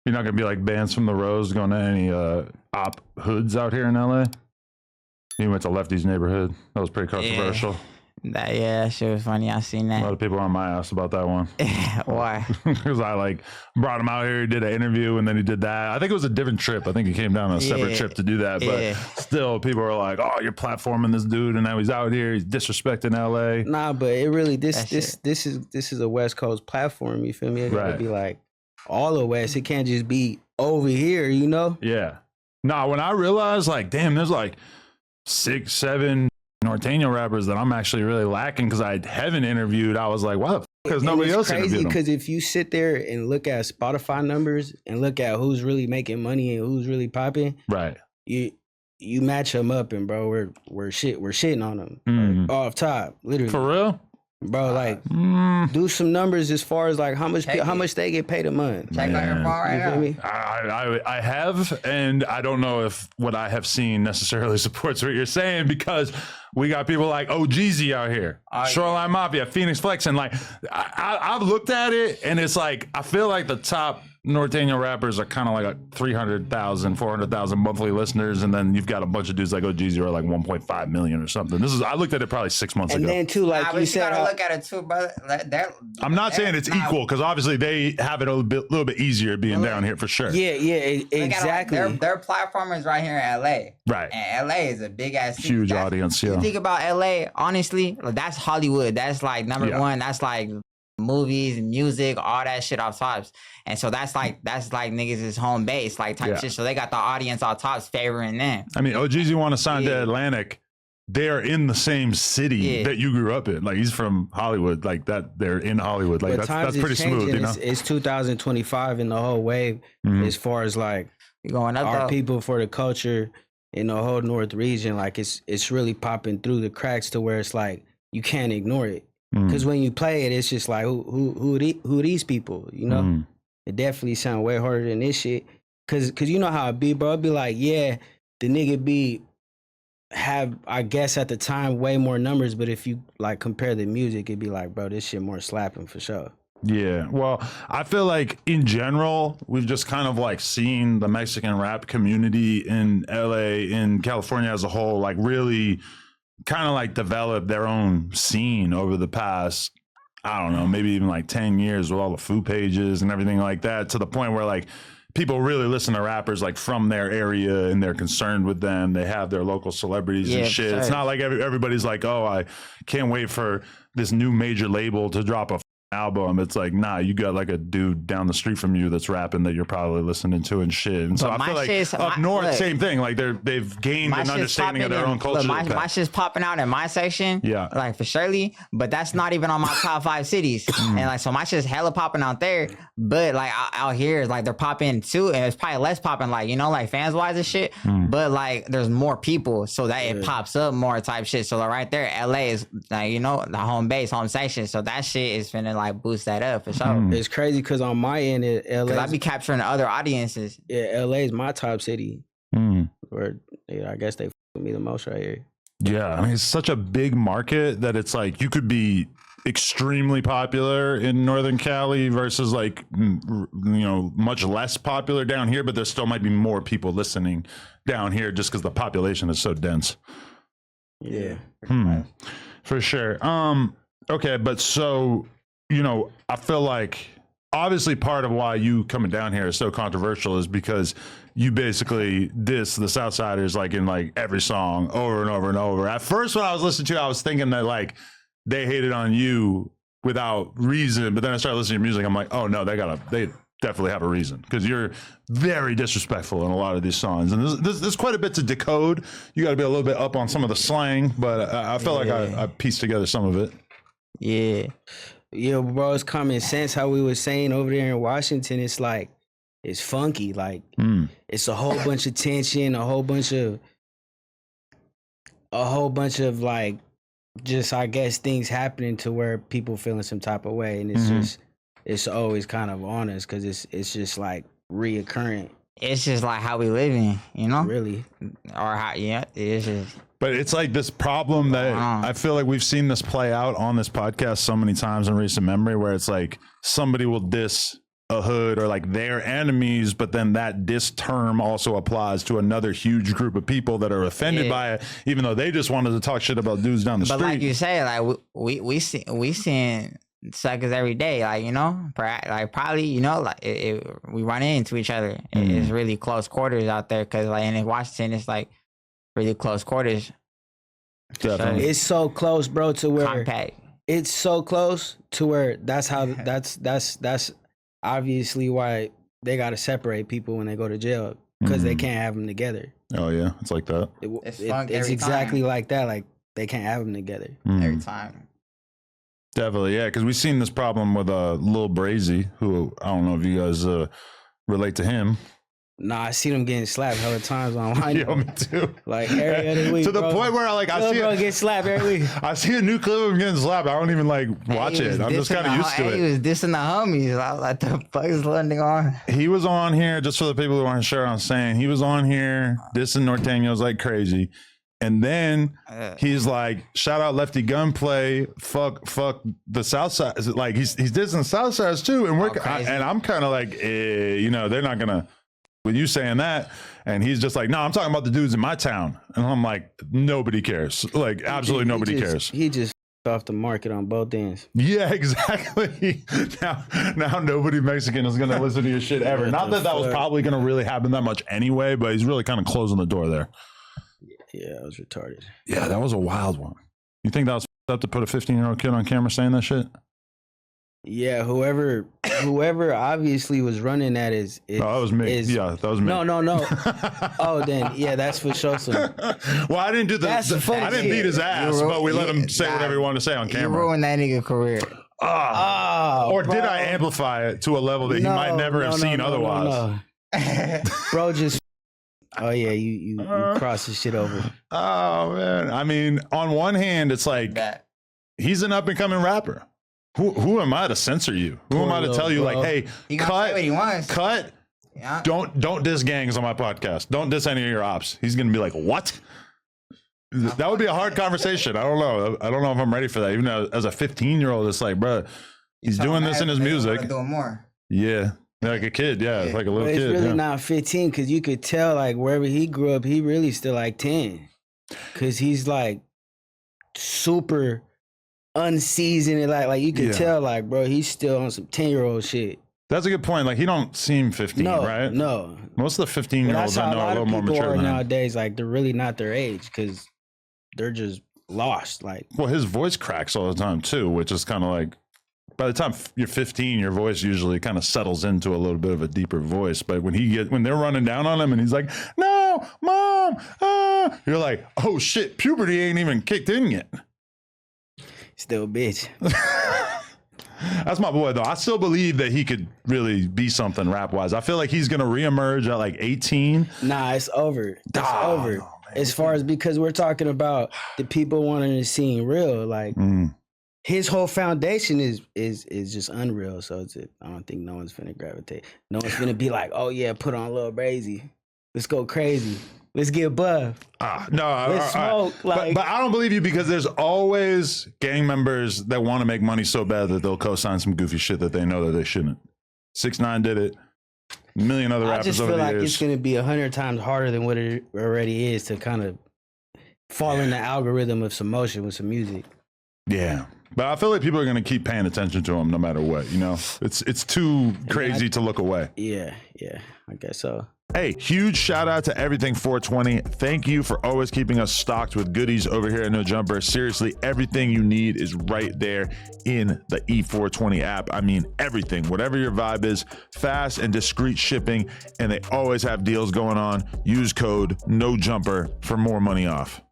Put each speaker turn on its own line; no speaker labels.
You're not gonna be like bands from the Rose going to any op hoods out here in LA. You went to Lefty's neighborhood. That was pretty controversial.
That shit was funny. I seen that.
A lot of people on my ass about that one.
Why?
Because I like brought him out here, he did an interview, and then he did that. I think it was a different trip. I think he came down on a separate trip to do that. But still, people were like, "Oh, you're platforming this dude, and now he's out here. He's disrespecting LA."
Nah, but it really this is a West Coast platform. You feel me? It gotta be like all the West. It can't just be over here. You know?
Yeah. Nah. When I realized, like, damn, there's like 6, 7 Norteño rappers that I'm actually really lacking because I haven't interviewed. I was like, why the f? Because nobody else interviewed them.
Because if you sit there and look at Spotify numbers and look at who's really making money and who's really popping,
right?
You match them up, and bro, we're shitting on them like, off top, literally.
For real,
bro. Like, do some numbers as far as like how much they get paid a month.
Check on your phone right now.
Me?
I have, and I don't know if what I have seen necessarily supports what you're saying because we got people like OGZ out here, Shoreline Mafia, Phoenix Flex, and like I've looked at it, and it's like I feel like the top Norteño rappers are kind of like 300,000, 400,000 monthly listeners, and then you've got a bunch of dudes like OGZ who are like 1.5 million or something. I looked at it probably 6 months ago.
And then too, like you said,
gotta look at it too, brother.
I'm not saying it's equal because obviously they have it a little bit easier being down here for sure.
Yeah, exactly.
Their platform is right here in LA,
right?
And LA is a big ass
huge audience. Yeah.
You think about LA, honestly, that's Hollywood. That's like number one. That's like movies, music, all that shit off tops. And so that's like niggas' home base, like type shit. So they got the audience off tops favoring them.
I mean, OGZ want to sign to Atlantic. They're in the same city that you grew up in. Like he's from Hollywood, like that. They're in Hollywood. Like that's pretty smooth. You know,
it's 2025 in the whole wave as far as like
going up
our people for the culture in the whole North region. Like it's really popping through the cracks to where it's like you can't ignore it. Because when you play it, it's just like who these people, you know? It definitely sound way harder than this shit. Cause you know how it be, bro. It'd be like, yeah, the nigga have I guess at the time way more numbers, but if you like compare the music, it'd be like, bro, this shit more slapping for sure.
Yeah, well, I feel like in general, we've just kind of like seen the Mexican rap community in LA, in California as a whole, like really kind of like develop their own scene over the past, I don't know, maybe even like 10 years with all the food pages and everything like that, to the point where like people really listen to rappers like from their area and they're concerned with them. They have their local celebrities and shit. Sure. It's not like everybody's like, oh, I can't wait for this new major label to drop a album. It's like, nah, you got like a dude down the street from you that's rapping that you're probably listening to and shit. And so I feel like up north, same thing. Like they've gained an understanding of their own culture.
Look, my shit's popping out in my section, like for surely, but that's not even on my top 5 cities. And like, so my shit's hella popping out there, but like out here, like they're popping too, and it's probably less popping, like, you know, like fans wise and shit. But like, there's more people, so that it pops up more type shit. So like right there, LA is like, you know, the home base, home section. So that shit is finna like boost that up for sure.
It's crazy because on my end, LA,
I be capturing other audiences.
Yeah, LA is my top city. Where I guess they with me the most right here.
Yeah, I mean, it's such a big market that it's like you could be extremely popular in Northern Cali versus like, you know, much less popular down here, but there still might be more people listening down here just because the population is so dense.
Yeah.
For sure. Okay, but so, you know, I feel like obviously part of why you coming down here is so controversial is because you basically diss the Southsiders like in like every song over and over and over. At first, when I was listening to it, I was thinking that like they hated on you without reason, but then I started listening to music. I'm like, oh no, they definitely have a reason because you're very disrespectful in a lot of these songs, and there's quite a bit to decode. You got to be a little bit up on some of the slang, but I felt like I pieced together some of it.
Yeah, bro, it's common sense. How we were saying over there in Washington, it's like it's funky. Like it's a whole bunch of tension, a whole bunch of like just I guess things happening to where people feeling some type of way, and it's it's always kind of on us because it's just like reoccurring.
It's just like how we living, you know?
Really?
Or how, it's just.
But it's like this problem that I feel like we've seen this play out on this podcast so many times in recent memory where it's like somebody will diss a hood or like their enemies, but then that diss term also applies to another huge group of people that are offended by it, even though they just wanted to talk shit about dudes down the street.
But like you say, like we seeing suckers every day, like, you know, like probably, you know, like we run into each other. It's really close quarters out there, because like in Washington, it's like really close quarters.
Definitely.
It's so close, bro, to where
compact.
It's so close to where that's that's obviously why they got to separate people when they go to jail, because they can't have them together.
Oh yeah, it's like that.
It's exactly like that. Like they can't have them together
every time.
Definitely, yeah. Because we've seen this problem with Lil Brazy, who I don't know if you guys relate to him.
Nah, I see them getting slapped hella times online.
Yo, me too.
Like every other week,
to the point where I see
bro get slapped every week.
I see a new clip of him getting slapped. I don't even like watch it. I'm just kind of used to it.
He was dissing the homies. I was like, the fuck is letting on?
He was on here, just for the people who aren't sure what I'm saying, he was on here dissing Norteños like crazy. And then he's like, shout out Lefty Gunplay, fuck the Southsiders. Like he's dissing Southsiders too. And I'm kind of like, you know, they're not gonna, with you saying that. And he's just like, no, I'm talking about the dudes in my town. And I'm like, nobody cares. Like absolutely nobody cares.
He just off the market on both ends.
Yeah, exactly. Now nobody Mexican is gonna listen to your shit ever. Not that was probably gonna really happen that much anyway, but he's really kind of closing the door there.
Yeah, I was retarded.
Yeah, that was a wild one. You think that was up to put a 15-year-old kid on camera saying that shit?
Yeah, whoever obviously was running that is
that was me. Yeah, that was me.
No. Oh, then yeah, that's for sure.
Well, I didn't do I didn't beat his ass, but we let him say whatever he wanted to say on camera.
You ruined that nigga career.
Or bro. Did I amplify it to a level that he might never have seen otherwise?
No. Bro, just. Oh yeah, you cross this shit over.
Oh man, I mean, on one hand, it's like he's an up and coming rapper. Who am I to censor you? Who am I to tell you like, hey, cut. Yeah. Don't diss gangs on my podcast. Don't diss any of your ops. He's gonna be like, what? That would be a hard conversation. I don't know if I'm ready for that. Even as a 15-year-old, it's like, bro, he's doing this in his music.
Doing more.
Yeah. Like a kid, it's like a little kid.
It's really not 15, because you could tell, like, wherever he grew up, he really still like 10, because he's like super unseasoned. Like you could tell, like, bro, he's still on some 10-year-old shit.
That's a good point. Like, he don't seem 15, right?
No.
Most of the 15-year-olds I know are a little more mature than him.
Nowadays, like, they're really not their age, because they're just lost. Like,
well, his voice cracks all the time too, which is kind of like, by the time you're 15, your voice usually kind of settles into a little bit of a deeper voice. But when they're running down on him and he's like, no, mom, you're like, oh shit, puberty ain't even kicked in yet.
Still a bitch.
That's my boy though. I still believe that he could really be something rap wise. I feel like he's going to reemerge at like 18.
Nah, it's over. It's over. No, as far as, because we're talking about the people wanting to seem real, like, his whole foundation is just unreal. So I don't think no one's finna gravitate. No one's finna be like, oh yeah, put on Lil Brazy. Let's go crazy. Let's get buff.
Let's smoke. Like, but I don't believe you, because there's always gang members that want to make money so bad that they'll co-sign some goofy shit that they know that they shouldn't. 6ix9ine did it. A million other rappers over the years. I just feel like
it's gonna be 100 times harder than what it already is to kind of fall in the algorithm of some motion with some music.
Yeah. But I feel like people are going to keep paying attention to him no matter what, you know? It's too crazy to look away.
Yeah, I guess so.
Hey, huge shout out to Everything 420. Thank you for always keeping us stocked with goodies over here at No Jumper. Seriously, everything you need is right there in the E420 app. I mean, everything, whatever your vibe is, fast and discreet shipping, and they always have deals going on. Use code NOJUMPER for more money off.